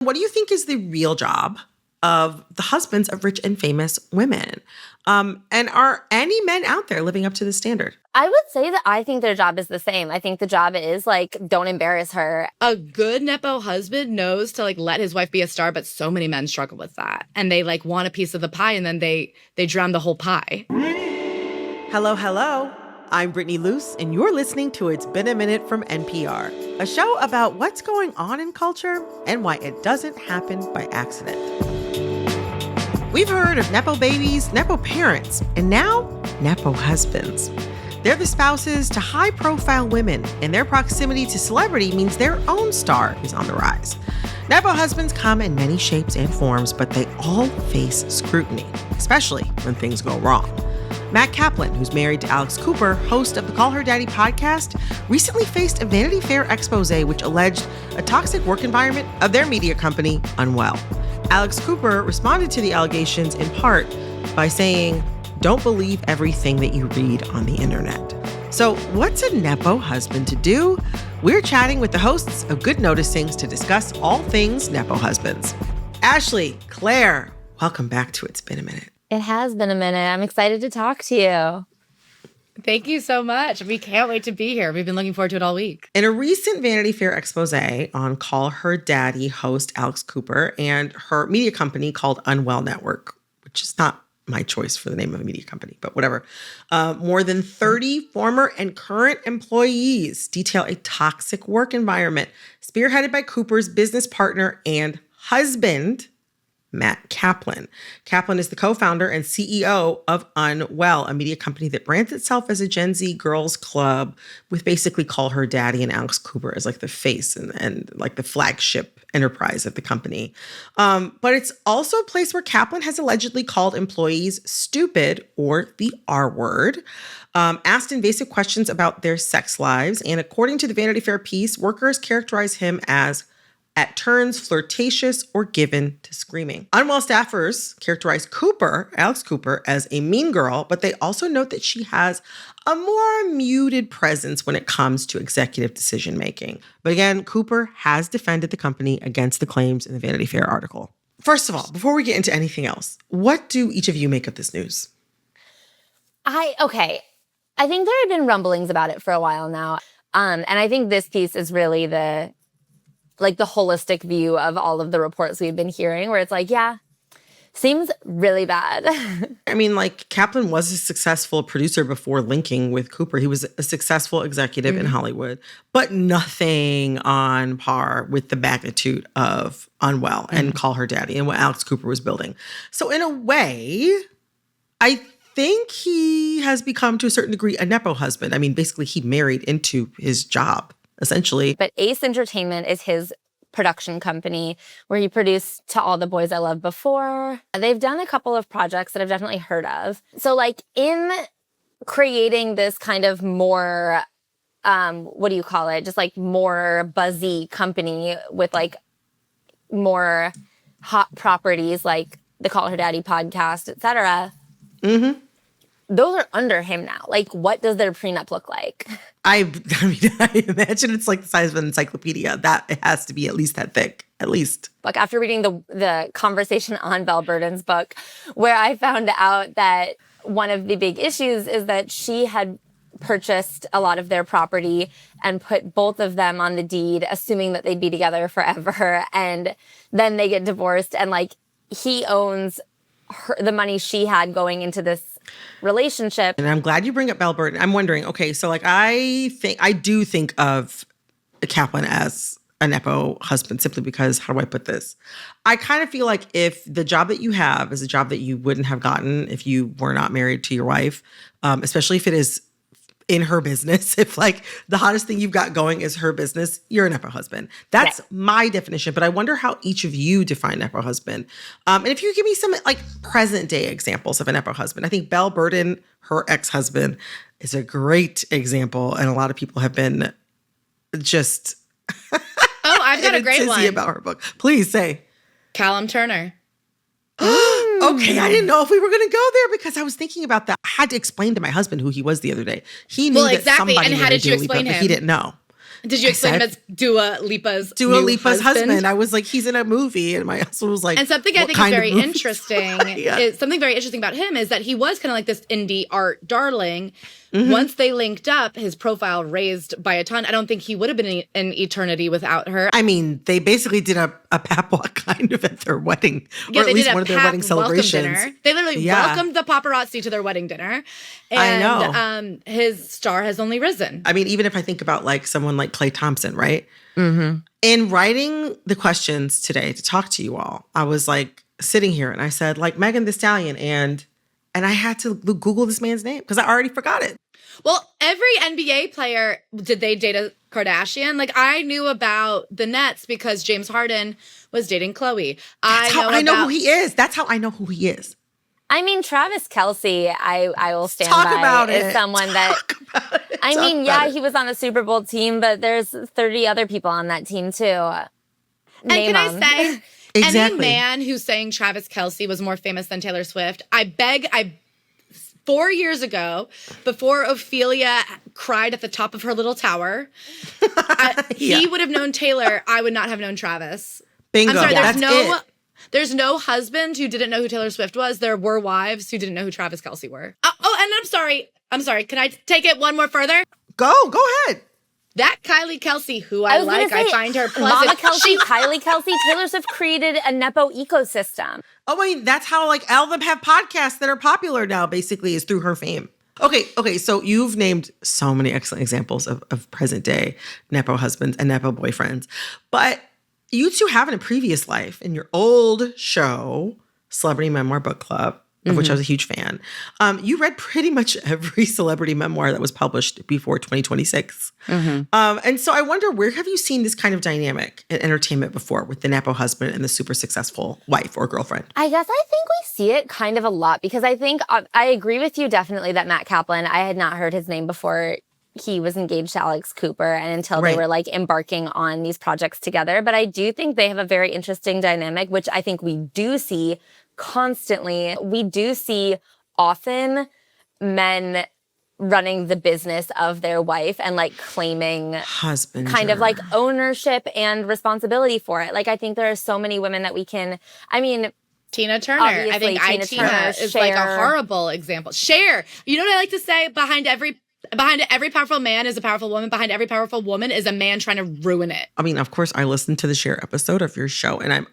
What do you think is the real job of the husbands of rich and famous women? And are any men out there living up to the standard? I would say that I think their job is the same. I think the job is like, don't embarrass her. A good Nepo husband knows to like let his wife be a star, but so many men struggle with that. And they like want a piece of the pie and then they drown the whole pie. Hello, hello. I'm Brittany Luce, and you're listening to It's Been a Minute from NPR, a show about what's going on in culture and why it doesn't happen by accident. We've heard of Nepo babies, Nepo parents, and now Nepo husbands. They're the spouses to high-profile women, and their proximity to celebrity means their own star is on the rise. Nepo husbands come in many shapes and forms, but they all face scrutiny, especially when things go wrong. Matt Kaplan, who's married to Alex Cooper, host of the Call Her Daddy podcast, recently faced a Vanity Fair expose which alleged a toxic work environment of their media company, Unwell. Alex Cooper responded to the allegations in part by saying, "Don't believe everything that you read on the internet." So what's a Nepo husband to do? We're chatting with the hosts of Good Noticings to discuss all things Nepo husbands. Ashley, Claire, welcome back to It's Been a Minute. It has been a minute. I'm excited to talk to you. Thank you so much. We can't wait to be here. We've been looking forward to it all week. In a recent Vanity Fair expose on Call Her Daddy host Alex Cooper and her media company called Unwell Network, which is not my choice for the name of a media company, but whatever. More than 30 former and current employees detail a toxic work environment spearheaded by Cooper's business partner and husband, Matt Kaplan. Kaplan is the co-founder and CEO of Unwell, a media company that brands itself as a Gen Z girls club with basically Call Her Daddy and Alex Cooper as like the face and like the flagship enterprise of the company. But it's also a place where Kaplan has allegedly called employees stupid or the R word, asked invasive questions about their sex lives. And according to the Vanity Fair piece, workers characterize him as at turns flirtatious or given to screaming. Unwell staffers characterize Alex Cooper, as a mean girl, but they also note that she has a more muted presence when it comes to executive decision-making. But again, Cooper has defended the company against the claims in the Vanity Fair article. First of all, before we get into anything else, what do each of you make of this news? I think there have been rumblings about it for a while now. And I think this piece is really the holistic view of all of the reports we've been hearing, where it's like, yeah, seems really bad. I mean, like, Kaplan was a successful producer before linking with Cooper. He was a successful executive in Hollywood, but nothing on par with the magnitude of Unwell and Call Her Daddy and what Alex Cooper was building. So in a way, I think he has become, to a certain degree, a Nepo husband. I mean, basically, he married into his job, essentially. But Ace Entertainment is his production company where he produced To All the Boys I Loved Before. They've done a couple of projects that I've definitely heard of. So like in creating this kind of more, just like more buzzy company with like more hot properties like the Call Her Daddy podcast, et cetera. Mm-hmm. Those are under him now. Like, what does their prenup look like? I imagine it's like the size of an encyclopedia. That it has to be at least that thick, at least. Like after reading the conversation on Belle Burden's book, where I found out that one of the big issues is that she had purchased a lot of their property and put both of them on the deed, assuming that they'd be together forever. And then they get divorced and like he owns the money she had going into this relationship. And I'm glad you bring up Belle Burden. I'm wondering, okay, so like I do think of Kaplan as a Nepo husband simply because, how do I put this? I kind of feel like if the job that you have is a job that you wouldn't have gotten if you were not married to your wife, especially if it is in her business, if like the hottest thing you've got going is her business, you're a Nepo husband. That's right. My definition, but I wonder how each of you define Nepo husband. And if you give me some like present day examples of a Nepo husband, I think Belle Burden, her ex-husband, is a great example. And a lot of people have been just I've got a great one about her book. Please say. Callum Turner. Okay, I didn't know if we were going to go there because I was thinking about that. I had to explain to my husband who he was the other day. He knew that exactly. somebody and how did you explain him? But he didn't know. Did you explain him as Dua Lipa's husband? I was like, he's in a movie, and my husband was like, and something I think is very interesting yeah. is something very interesting about him is that he was kind of like this indie art darling. Once they linked up, his profile raised by a ton. I don't think he would have been in eternity without her. I mean, they basically did a pap walk kind of at their wedding, yeah, or at least one of their wedding celebrations. Dinner. They literally welcomed the paparazzi to their wedding dinner, and I know. His star has only risen. I mean, even if I think about like someone like Klay Thompson, right? In writing the questions today to talk to you all, I was like sitting here and I said like Megan Thee Stallion, and I had to Google this man's name because I already forgot it. Well, every NBA player, did they date a Kardashian? Like, I knew about the Nets because James Harden was dating Khloe. That's how I know who he is. That's how I know who he is. I mean, Travis Kelce, I will stand Talk by about is it. someone he was on a Super Bowl team, but there's 30 other people on that team too. And can I say, exactly. Any man who's saying Travis Kelce was more famous than Taylor Swift, 4 years ago, before Ophelia cried at the top of her little tower, he would have known Taylor. I would not have known Travis. Bingo. I'm sorry, There's no husband who didn't know who Taylor Swift was. There were wives who didn't know who Travis Kelce were. And I'm sorry. Can I take it one more further? Go ahead. That Kylie Kelce, who I find her pleasant. Mama Kelce, Kylie Kelce, Taylor Swift created a Nepo ecosystem. Oh, I mean, that's how like all of them have podcasts that are popular now, basically, is through her fame. Okay. So you've named so many excellent examples of present day Nepo husbands and Nepo boyfriends. But you two have in a previous life, in your old show, Celebrity Memoir Book Club, of which I was a huge fan, you read pretty much every celebrity memoir that was published before 2026. And so I wonder, where have you seen this kind of dynamic in entertainment before with the Nepo husband and the super successful wife or girlfriend? I guess I think we see it kind of a lot because I think I agree with you definitely that Matt Kaplan, I had not heard his name before he was engaged to Alex Cooper and until they were like embarking on these projects together. But I do think they have a very interesting dynamic, which I think we do see constantly. We do see often men running the business of their wife and like claiming husband kind of like ownership and responsibility for it. Like I think there are so many women that we can, I mean, Tina Turner. I think Tina is like a horrible example. Cher. You know what I like to say? Behind every powerful man is a powerful woman. Behind every powerful woman is a man trying to ruin it. I mean, of course, I listened to the Cher episode of your show, and I'm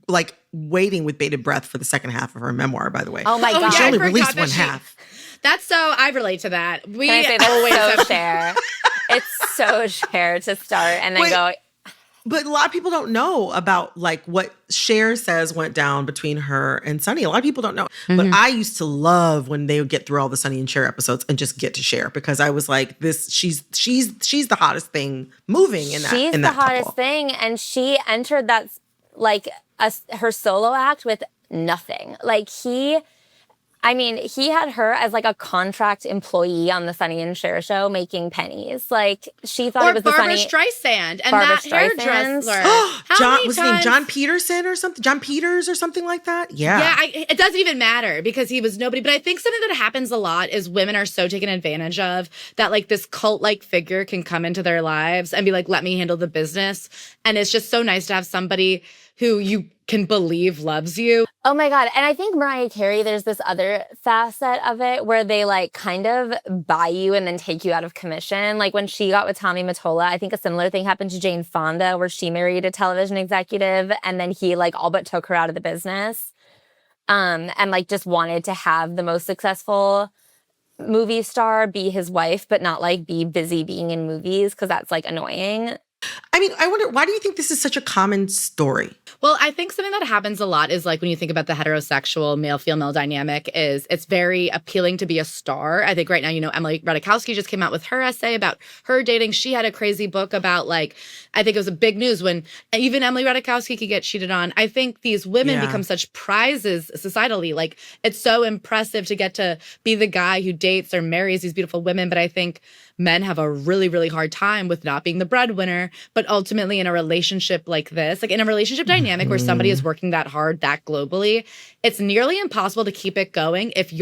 like waiting with bated breath for the second half of her memoir, by the way. Oh my God. She only released one half. That's so, I relate to that. Can I say that's so Cher? It's so Cher to start and then go. But a lot of people don't know about like what Cher says went down between her and Sonny. A lot of people don't know. But I used to love when they would get through all the Sonny and Cher episodes and just get to Cher, because I was like, she's the hottest thing moving in that. She's in the that hottest couple. thing, and she entered that like her solo act with nothing. Like he had her as like a contract employee on the Sonny and Cher show making pennies. Like she thought it was Barbara the Sonny Streisand and Barbara that hairdresser. Was his name John Peterson or something? John Peters or something like that? Yeah. Yeah, it doesn't even matter because he was nobody. But I think something that happens a lot is women are so taken advantage of that like this cult-like figure can come into their lives and be like, let me handle the business. And it's just so nice to have somebody who you can believe loves you. Oh my God. And I think Mariah Carey, there's this other facet of it where they like kind of buy you and then take you out of commission. Like when she got with Tommy Mottola, I think a similar thing happened to Jane Fonda where she married a television executive and then he like all but took her out of the business. And like just wanted to have the most successful movie star be his wife, but not like be busy being in movies because that's like annoying. I mean, I wonder, why do you think this is such a common story? Well, I think something that happens a lot is like when you think about the heterosexual male-female dynamic is it's very appealing to be a star. I think right now, Emily Ratajkowski just came out with her essay about her dating. She had a crazy book about like, I think it was a big news when even Emily Ratajkowski could get cheated on. I think these women become such prizes societally. Like it's so impressive to get to be the guy who dates or marries these beautiful women. But I think men have a really, really hard time with not being the breadwinner, but ultimately in a relationship like this, like in a relationship dynamic where somebody is working that hard, that globally, it's nearly impossible to keep it going if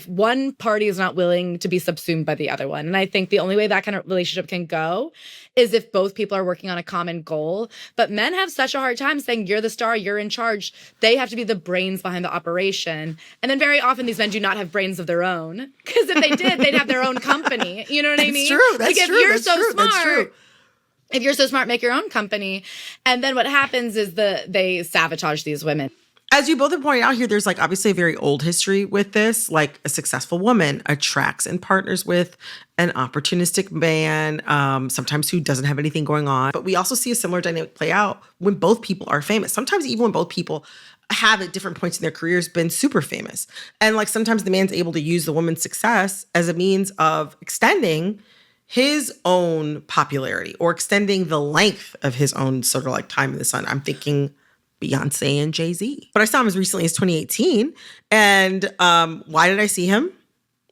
one party is not willing to be subsumed by the other one. And I think the only way that kind of relationship can go is if both people are working on a common goal. But men have such a hard time saying, you're the star, you're in charge. They have to be the brains behind the operation. And then very often these men do not have brains of their own. Because if they did, they'd have their own company. You know what I mean? True. That's like, true. If you're That's so true. smart, That's true. if you're so smart, make your own company. And then what happens is they sabotage these women. As you both have pointed out here, there's like obviously a very old history with this. Like a successful woman attracts and partners with an opportunistic man, sometimes who doesn't have anything going on. But we also see a similar dynamic play out when both people are famous. Sometimes even when both people have at different points in their careers been super famous. And like sometimes the man's able to use the woman's success as a means of extending his own popularity or extending the length of his own sort of like time in the sun. I'm thinking Beyonce and Jay-Z. But I saw him as recently as 2018. And why did I see him?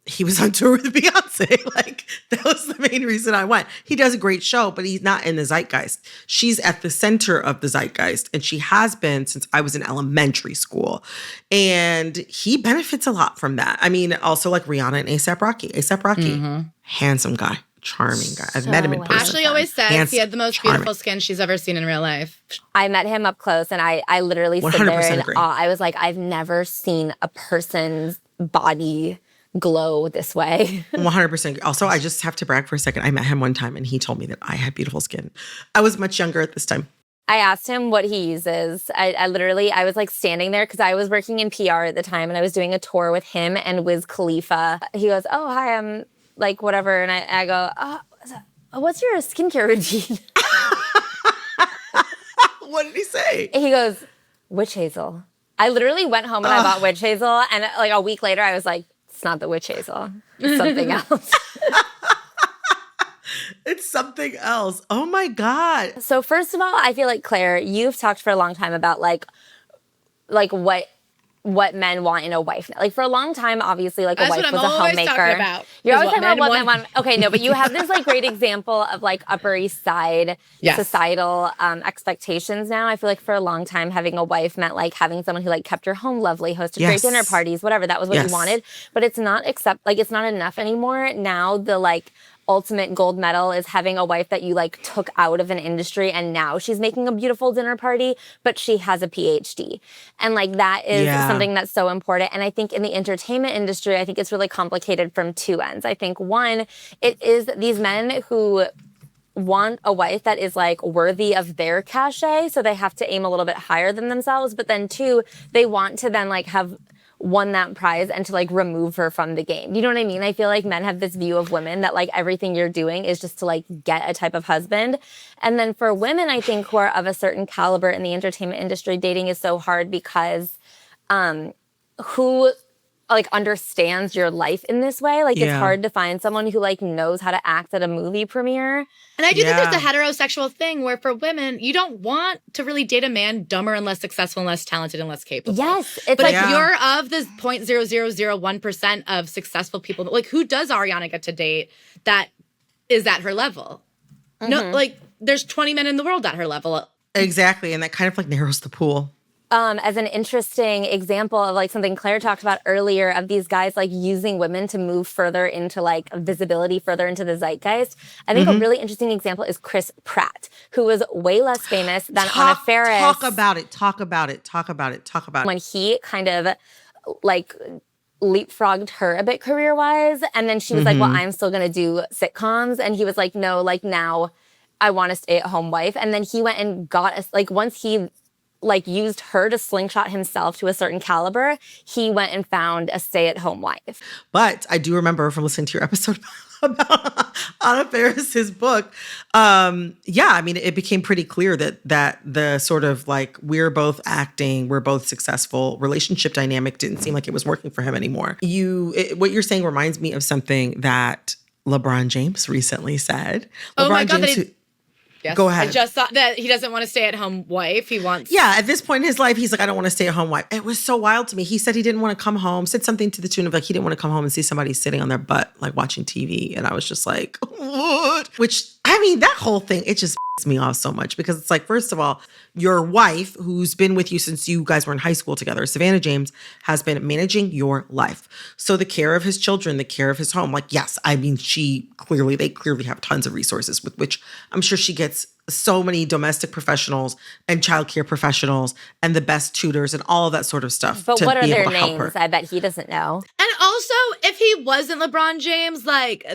He was on tour with Beyonce. Like, that was the main reason I went. He does a great show, but he's not in the zeitgeist. She's at the center of the zeitgeist, and she has been since I was in elementary school. And he benefits a lot from that. I mean, also like Rihanna and A$AP Rocky. A$AP Rocky, handsome guy. Charming guy. I've met him in person. Ashley always says Handsome, he had the most charming. beautiful skin she's ever seen in real life. I met him up close and I literally stood there 100% in agree. awe. I was like, I've never seen a person's body glow this way. 100%. Also, I just have to brag for a second. I met him one time and he told me that I had beautiful skin. I was much younger at this time. I asked him what he uses. I was like standing there because I was working in PR at the time and I was doing a tour with him and Wiz Khalifa. He goes, oh, hi, I'm like whatever. And I go, what's your skincare routine? What did he say? He goes, witch hazel. I literally went home and I bought witch hazel. And like a week later, I was like, it's not the witch hazel. It's something else. It's something else. Oh my God. So first of all, I feel like, Claire, you've talked for a long time about like what men want in a wife. Like for a long time, obviously, like That's a wife what was I'm a always homemaker. talking about, You're is always what talking about men what want. men want. Okay, no, but you have this like great example of like Upper East Side Yes. societal expectations now. I feel like for a long time, having a wife meant like having someone who like kept your home lovely, hosted great Yes. dinner parties, whatever. That was what Yes. you wanted. But it's not it's not enough anymore. Now the like ultimate gold medal is having a wife that you like took out of an industry and now she's making a beautiful dinner party, but she has a PhD. And like that is something that's so important. And I think in the entertainment industry, I think it's really complicated from two ends. I think one, it is these men who want a wife that is like worthy of their cachet. So they have to aim a little bit higher than themselves. But then two, they want to then like have won that prize and to like remove her from the game. You know what I mean? I feel like men have this view of women that like everything you're doing is just to like get a type of husband. And then for women, I think who are of a certain caliber in the entertainment industry, dating is so hard because who like understands your life in this way. Like it's hard to find someone who like knows how to act at a movie premiere. And I do think there's a heterosexual thing where for women, you don't want to really date a man dumber and less successful and less talented and less capable. Yes. It's But like if you're of the 0.0001% of successful people, like who does Ariana get to date that is at her level? No, like there's 20 men in the world at her level. Exactly. And that kind of like narrows the pool. as an interesting example of like something Claire talked about earlier of these guys like using women to move further into like visibility, further into the zeitgeist. I think a really interesting example is Chris Pratt, who was way less famous than Anna Faris. Talk about it. When he kind of like leapfrogged her a bit career-wise. And then she was like, well, I'm still going to do sitcoms. And he was like, no, like now I want a stay-at-home wife. And then he went and got us, like once he like used her to slingshot himself to a certain caliber, he went and found a stay-at-home wife. But I do remember from listening to your episode about Anna Faris's book. I mean, it became pretty clear that the sort of like, we're both acting, we're both successful relationship dynamic didn't seem like it was working for him anymore. What you're saying reminds me of something that LeBron James recently said. Oh my God, yes. Go ahead. I just thought that he doesn't want a stay-at-home wife. He wants... Yeah, at this point in his life, he's like, I don't want to stay at home wife. It was so wild to me. He said he didn't want to come home, said something to the tune of like, he didn't want to come home and see somebody sitting on their butt, like watching TV. And I was just like, what? Which I I mean, that whole thing, it just me off so much because it's like, first of all, your wife, who's been with you since you guys were in high school together, Savannah James, has been managing your life. So the care of his children, the care of his home, like, yes, I mean, they clearly have tons of resources with which I'm sure she gets so many domestic professionals and childcare professionals and the best tutors and all of that sort of stuff. But to what are be their able to help names? her. I bet he doesn't know. And also, if he wasn't LeBron James, like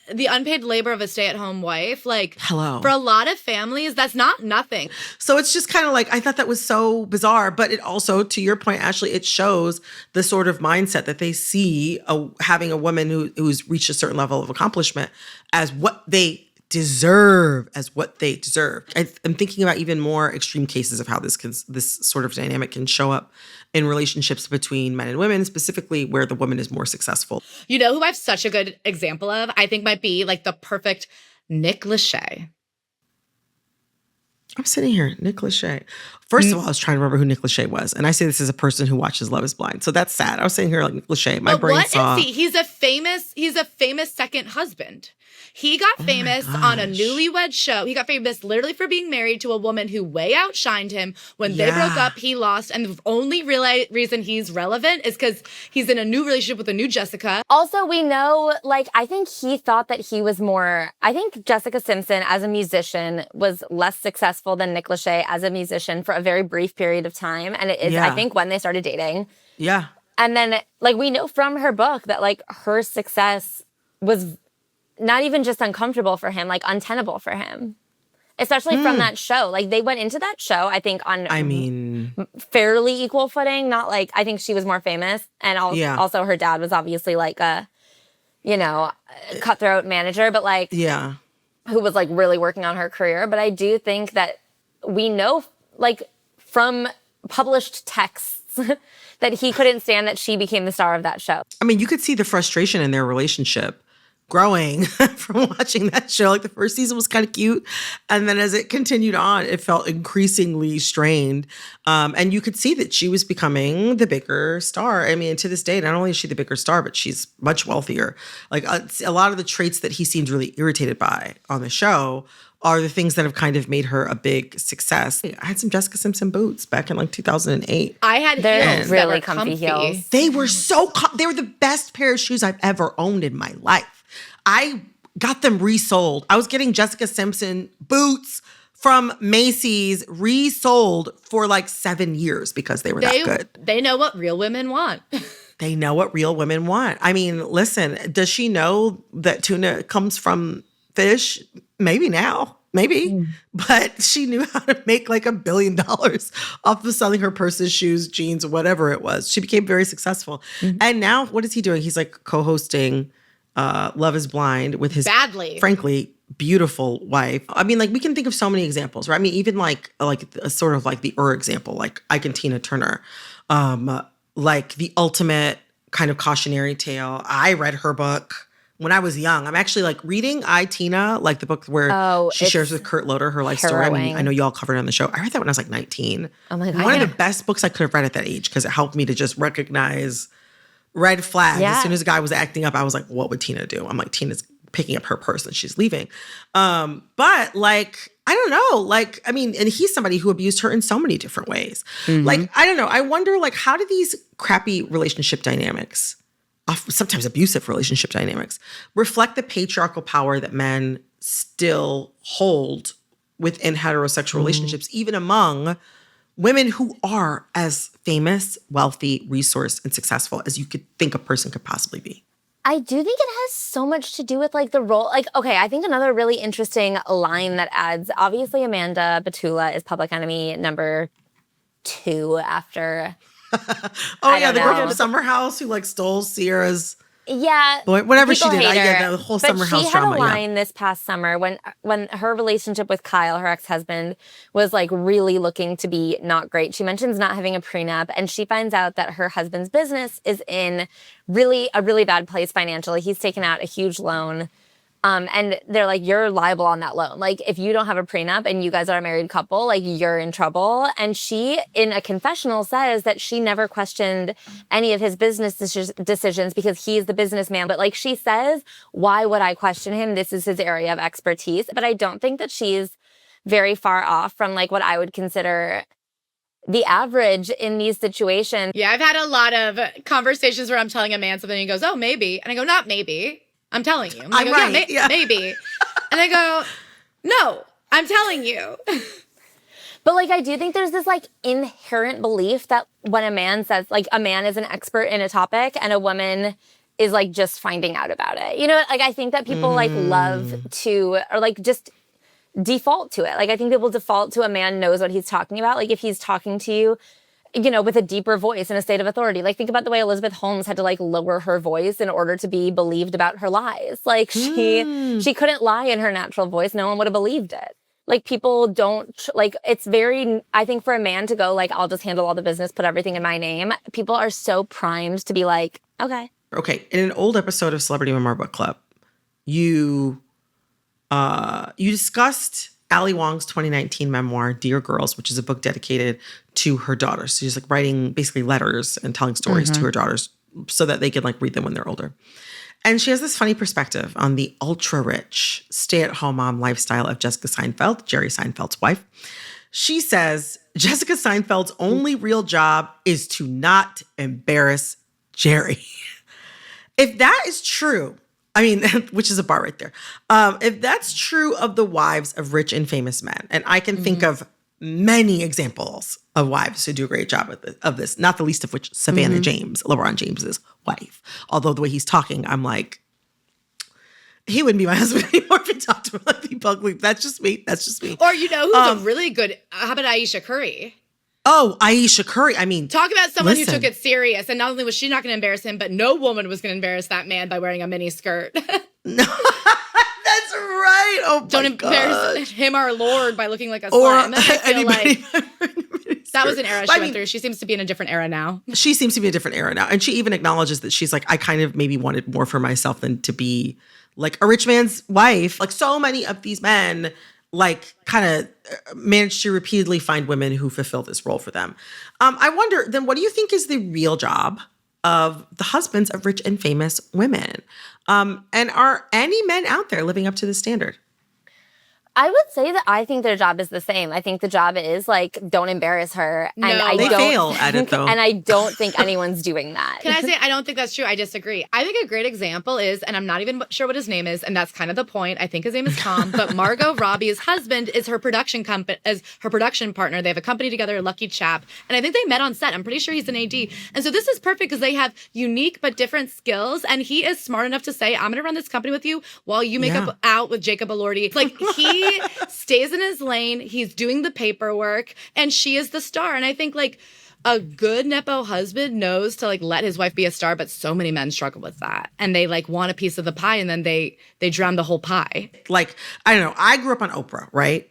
the unpaid labor of a stay-at-home wife, like Hello. for a lot of families, that's not nothing. So it's just kind of like, I thought that was so bizarre, but it also, to your point, Ashley, it shows the sort of mindset that they see having a woman who's reached a certain level of accomplishment as what they deserve. I'm thinking about even more extreme cases of how this sort of dynamic can show up in relationships between men and women, specifically where the woman is more successful. You know who I have such a good example of? I think might be like the perfect Nick Lachey. I'm sitting here, Nick Lachey. First of all, I was trying to remember who Nick Lachey was. And I say this as a person who watches Love is Blind. So that's sad. I was sitting here like Nick Lachey. My brain saw. What is he? He's a famous second husband. He got famous on a newlywed show. He got famous literally for being married to a woman who way outshined him. When they broke up, he lost. And the only reason he's relevant is because he's in a new relationship with a new Jessica. Also, we know, like, I think he thought that he was more, I think Jessica Simpson as a musician was less successful than Nick Lachey as a musician for a very brief period of time. And it is, I think, when they started dating. Yeah. And then, like, we know from her book that, like, her success was not even just uncomfortable for him, like untenable for him. Especially from that show. Like they went into that show, I think, on fairly equal footing. Not like, I think she was more famous. And also her dad was obviously like a, cutthroat manager, but like, who was like really working on her career. But I do think that we know, like from published texts, that he couldn't stand that she became the star of that show. I mean, you could see the frustration in their relationship growing from watching that show. Like the first season was kind of cute. And then as it continued on, it felt increasingly strained. And you could see that she was becoming the bigger star. I mean, to this day, not only is she the bigger star, but she's much wealthier. Like a lot of the traits that he seemed really irritated by on the show are the things that have kind of made her a big success. I had some Jessica Simpson boots back in like 2008. I had heels really that were comfy heels. They were they were the best pair of shoes I've ever owned in my life. I got them resold. I was getting Jessica Simpson boots from Macy's resold for like 7 years because they were that good. They know what real women want. They know what real women want. I mean, listen, does she know that tuna comes from fish? Maybe now. Maybe. But she knew how to make like $1 billion off of selling her purses, shoes, jeans, whatever it was. She became very successful. And now what is he doing? He's like co-hosting Love is Blind with his frankly beautiful wife. I mean, like we can think of so many examples, right? I mean, even like a sort of like the example, like Ike and Tina Turner, like the ultimate kind of cautionary tale. I read her book when I was young. I'm actually like reading I, Tina, like the book where she shares with Kurt Loder her life story. I mean, I know you all covered it on the show. I read that when I was like 19. Oh my God. One of the best books I could have read at that age because it helped me to just recognize red flags. As soon as a guy was acting up, I was like, what would Tina do? I'm like, Tina's picking up her purse and she's leaving. But like, I don't know. Like, I mean, and he's somebody who abused her in so many different ways. Like, I don't know. I wonder, like, how do these crappy relationship dynamics, sometimes abusive relationship dynamics, reflect the patriarchal power that men still hold within heterosexual relationships, even among women who are as famous, wealthy, resourced, and successful as you could think a person could possibly be? I do think it has so much to do with like the role. Like, okay, I think another really interesting line that adds, obviously Amanda Batula is public enemy number 2 after. The girl from Summer House who like stole Sierra's boy, whatever she did. The whole Summer House drama. She had a line this past summer when her relationship with Kyle, her ex-husband, was like really looking to be not great. She mentions not having a prenup, and she finds out that her husband's business is in a really bad place financially. He's taken out a huge loan And they're like, you're liable on that loan. Like, if you don't have a prenup and you guys are a married couple, like, you're in trouble. And she, in a confessional, says that she never questioned any of his business decisions because he's the businessman. But like she says, why would I question him? This is his area of expertise. But I don't think that she's very far off from like what I would consider the average in these situations. Yeah, I've had a lot of conversations where I'm telling a man something and he goes, oh, maybe. And I go, not maybe. I'm telling you. I'm right. Yeah, maybe. And I go, no, I'm telling you. But like, I do think there's this like inherent belief that when a man says, like, a man is an expert in a topic and a woman is like just finding out about it. You know, like, I think that people like love to, or like just default to it. Like, I think people default to a man knows what he's talking about. Like, if he's talking to you, you know, with a deeper voice and a state of authority. Like, think about the way Elizabeth Holmes had to like lower her voice in order to be believed about her lies. Like, she couldn't lie in her natural voice. No one would have believed it. Like, people don't, like, it's very, I think for a man to go like, I'll just handle all the business, put everything in my name. People are so primed to be like, okay. Okay. In an old episode of Celebrity Memoir Book Club, you discussed Ali Wong's 2019 memoir, Dear Girls, which is a book dedicated to her daughters. So she's like writing basically letters and telling stories to her daughters so that they can like read them when they're older. And she has this funny perspective on the ultra rich stay-at-home mom lifestyle of Jessica Seinfeld, Jerry Seinfeld's wife. She says Jessica Seinfeld's only real job is to not embarrass Jerry. If that is true, I mean, which is a bar right there. If that's true of the wives of rich and famous men, and I can think of many examples of wives who do a great job of this, not the least of which Savannah James, LeBron James's wife. Although the way he's talking, I'm like, he wouldn't be my husband anymore if he talked to me like publicly. That's just me. Or, you know, who's a really good, how about Aisha Curry? Oh, Aisha Curry. I mean, talk about someone who took it serious. And not only was she not going to embarrass him, but no woman was going to embarrass that man by wearing a mini skirt. No, that's right. Oh, don't embarrass him, our Lord, by looking like a slut. And then I feel like that was an era she went through. She seems to be in a different era now. She seems to be in a different era now. And she even acknowledges that she's like, I kind of maybe wanted more for myself than to be like a rich man's wife. Like so many of these men like kind of managed to repeatedly find women who fulfill this role for them. I wonder, then what do you think is the real job of the husbands of rich and famous women? And are any men out there living up to this standard? I would say that I think their job is the same. I think the job is like, don't embarrass her. No, and they fail at it though. And I don't think anyone's doing that. Can I say, I don't think that's true. I disagree. I think a great example is, and I'm not even sure what his name is, and that's kind of the point. I think his name is Tom, but Margot Robbie's husband is her production partner. They have a company together, a lucky chap. And I think they met on set. I'm pretty sure he's an AD. And so this is perfect because they have unique but different skills. And he is smart enough to say, I'm going to run this company with you while you make up out with Jacob Elordi. Like he stays in his lane. He's doing the paperwork and she is the star. And I think like a good Nepo husband knows to like let his wife be a star, but so many men struggle with that. And they like want a piece of the pie and then they drown the whole pie. Like, I don't know. I grew up on Oprah, right?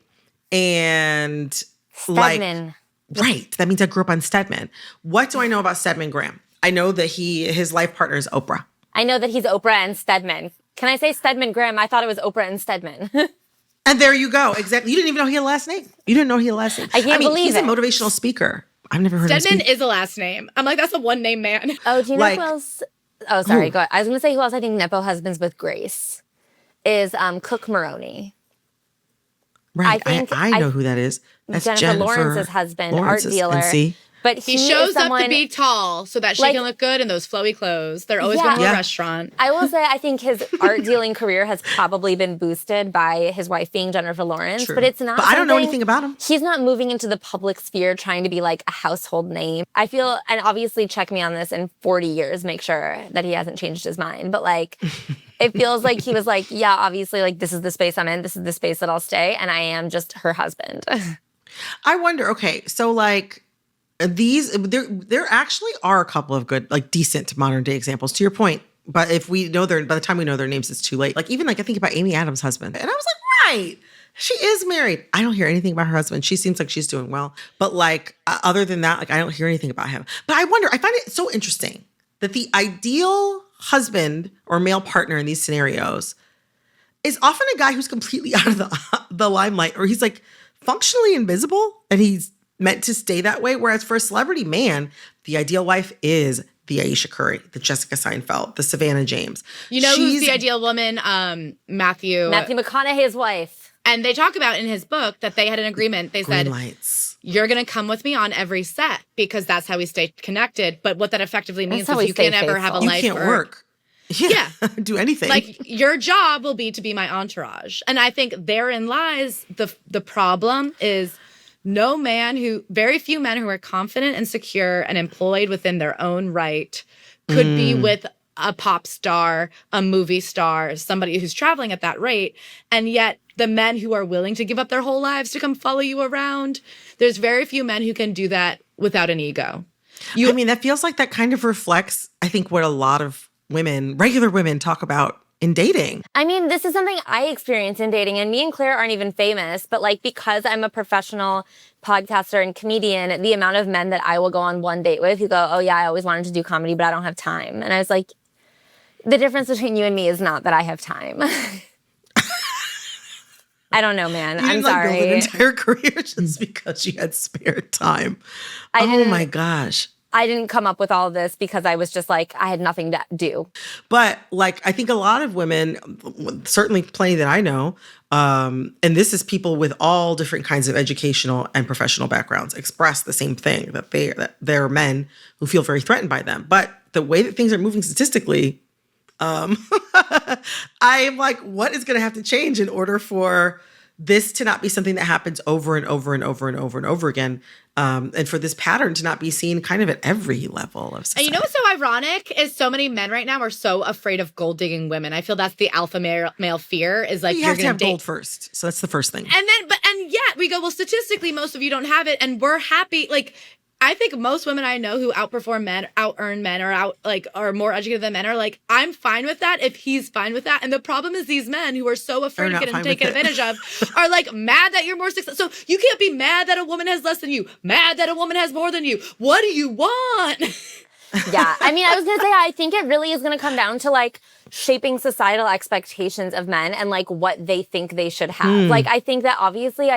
And Stedman. Right. That means I grew up on Stedman. What do I know about Stedman Graham? I know that his life partner is Oprah. I know that he's Oprah and Stedman. Can I say Stedman Graham? I thought it was Oprah and Stedman. And there you go. Exactly. You didn't even know he had a last name. You didn't know he had a last name. I can't believe he's it. a motivational speaker. I've never heard of him Stedman speak. is a last name. I'm like, that's a one-name man. Oh, do you know Like- who else? Oh, sorry. Go ahead. I was going to say who else I think Nepo-husbands with grace is Cook Maroney. Right. I think I know who that is. That's Jennifer Lawrence's husband, art dealer. And see? But He shows is someone, up to be tall so that she Like- can look good in those flowy clothes. They're always Yeah. going to a Yeah. restaurant. I will say I think his art dealing career has probably been boosted by his wife being Jennifer Lawrence, True. but it's not. But I don't know something- anything about him. He's not moving into the public sphere trying to be like a household name. I feel, and obviously check me on this in 40 years, make sure that he hasn't changed his mind. But like, it feels like he was like, yeah, obviously, like this is the space I'm in. This is the space that I'll stay. And I am just her husband. I wonder, okay, so like there actually are a couple of good, like decent modern day examples to your point. But if we know by the time we know their names, it's too late. Like even like I think about Amy Adams' husband. And I was like, right, she is married. I don't hear anything about her husband. She seems like she's doing well. But like other than that, like I don't hear anything about him. But I wonder, I find it so interesting that the ideal husband or male partner in these scenarios is often a guy who's completely out of the limelight, or he's like functionally invisible and he's meant to stay that way. Whereas for a celebrity man, the ideal wife is the Aisha Curry, the Jessica Seinfeld, the Savannah James. You know who's the ideal woman? Matthew McConaughey's wife. And they talk about in his book that they had an agreement. They Green said, lights. You're going to come with me on every set because that's how we stay connected. But what that effectively means is you can't ever have a life. You can't work. Yeah. Do anything. Like your job will be to be my entourage. And I think therein lies the problem is very few men who are confident and secure and employed within their own right could be with a pop star, a movie star, somebody who's traveling at that rate. And yet the men who are willing to give up their whole lives to come follow you around, there's very few men who can do that without an ego. I mean, that feels like that kind of reflects, I think, what a lot of women, regular women, talk about in dating. I mean, this is something I experience in dating, and me and Claire aren't even famous, but like because I'm a professional podcaster and comedian, the amount of men that I will go on one date with who go, oh yeah, I always wanted to do comedy, but I don't have time. And I was like, the difference between you and me is not that I have time. I don't know, man. I'm sorry. Build an entire career just because you had spare time. Oh my gosh. I didn't come up with all of this because I was just like, I had nothing to do. But like, I think a lot of women, certainly plenty that I know, and this is people with all different kinds of educational and professional backgrounds, express the same thing, that they're men who feel very threatened by them. But the way that things are moving statistically, I'm like, what is going to have to change in order for this to not be something that happens over and over and over and over and over again, and for this pattern to not be seen kind of at every level of society. And you know what's so ironic is so many men right now are so afraid of gold digging women. I feel that's the alpha male fear is like, you you're have to have date gold first. So that's the first thing. And yet we go, well, statistically, most of you don't have it, and we're happy. Like, I think most women I know who outperform men, out-earn men, or are more educated than men are like, I'm fine with that if he's fine with that. And the problem is these men who are so afraid of getting taken advantage of are like mad that you're more successful. So you can't be mad that a woman has less than you, mad that a woman has more than you. What do you want? Yeah. I mean, I was going to say, I think it really is going to come down to like shaping societal expectations of men and like what they think they should have. Like, I think that obviously,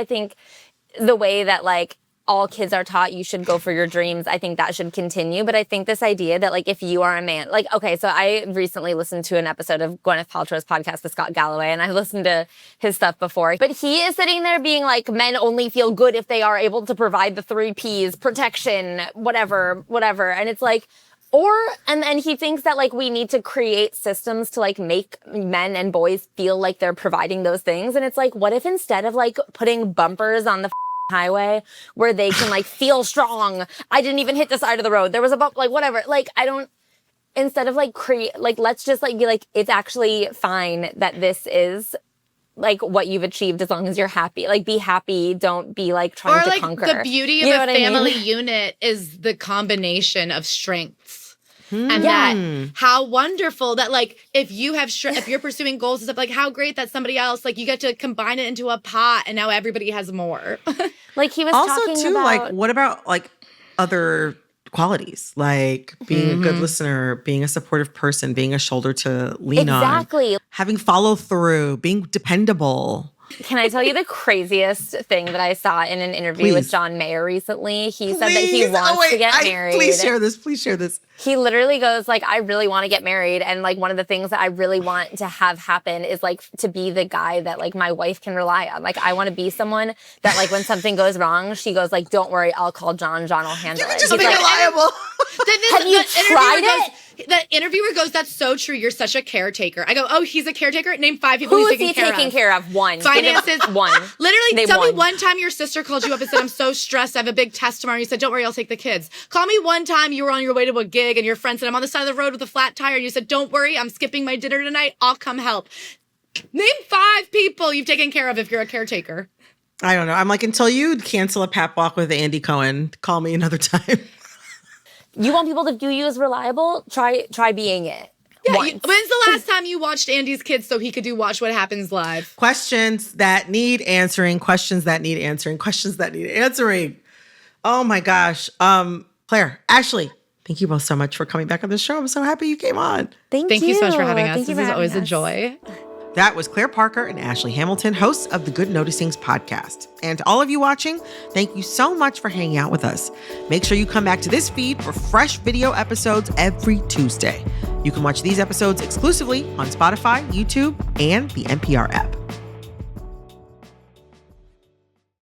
the way that like, all kids are taught you should go for your dreams, I think that should continue. But I think this idea that like if you are a man, like, okay, so I recently listened to an episode of Gwyneth Paltrow's podcast with Scott Galloway, and I've listened to his stuff before. But he is sitting there being like, men only feel good if they are able to provide the 3 Ps, protection, whatever. And it's like, and then he thinks that like we need to create systems to like make men and boys feel like they're providing those things. And it's like, what if instead of like putting bumpers on the highway where they can like feel strong, I didn't even hit the side of the road, there was a bump, like whatever, like instead of like create, like let's just like be like, it's actually fine that this is like what you've achieved as long as you're happy. Like be happy, don't be like trying to conquer. The beauty of a family unit is the combination of strengths. And that how wonderful that like if you're pursuing goals and stuff, like how great that somebody else like you get to combine it into a pot and now everybody has more. Like he was also talking too about, like what about like other qualities like being a good listener, being a supportive person, being a shoulder to lean on, having follow through, being dependable. Can I tell you the craziest thing that I saw in an interview with John Mayer recently? He said that he wants to get married. Please share this. He literally goes like, I really want to get married. And like one of the things that I really want to have happen is like to be the guy that like my wife can rely on. Like I want to be someone that like when something goes wrong, she goes like, don't worry, I'll call John. John will handle it. Just be reliable. Have you tried it? The interviewer goes, that's so true. You're such a caretaker. I go, oh, he's a caretaker? Name 5 people Who he's is he taking care of? One. Finances. One. Literally, tell me one time your sister called you up and said, I'm so stressed. I have a big test tomorrow. And you said, don't worry, I'll take the kids. Call me one time you were on your way to a gig and your friend said, I'm on the side of the road with a flat tire. And you said, don't worry, I'm skipping my dinner tonight. I'll come help. Name 5 people you've taken care of if you're a caretaker. I don't know. I'm like, until you cancel a pap walk with Andy Cohen, call me another time. You want people to view you as reliable? Try being it. Yeah, when's the last time you watched Andy's Kids so he could do Watch What Happens Live? Questions that need answering. Oh my gosh. Claire, Ashley, thank you both so much for coming back on the show. I'm so happy you came on. Thank you so much for having us. Thank you this for is always us. a joy. That was Claire Parker and Ashley Hamilton, hosts of the Good Noticings podcast. And to all of you watching, thank you so much for hanging out with us. Make sure you come back to this feed for fresh video episodes every Tuesday. You can watch these episodes exclusively on Spotify, YouTube, and the NPR app.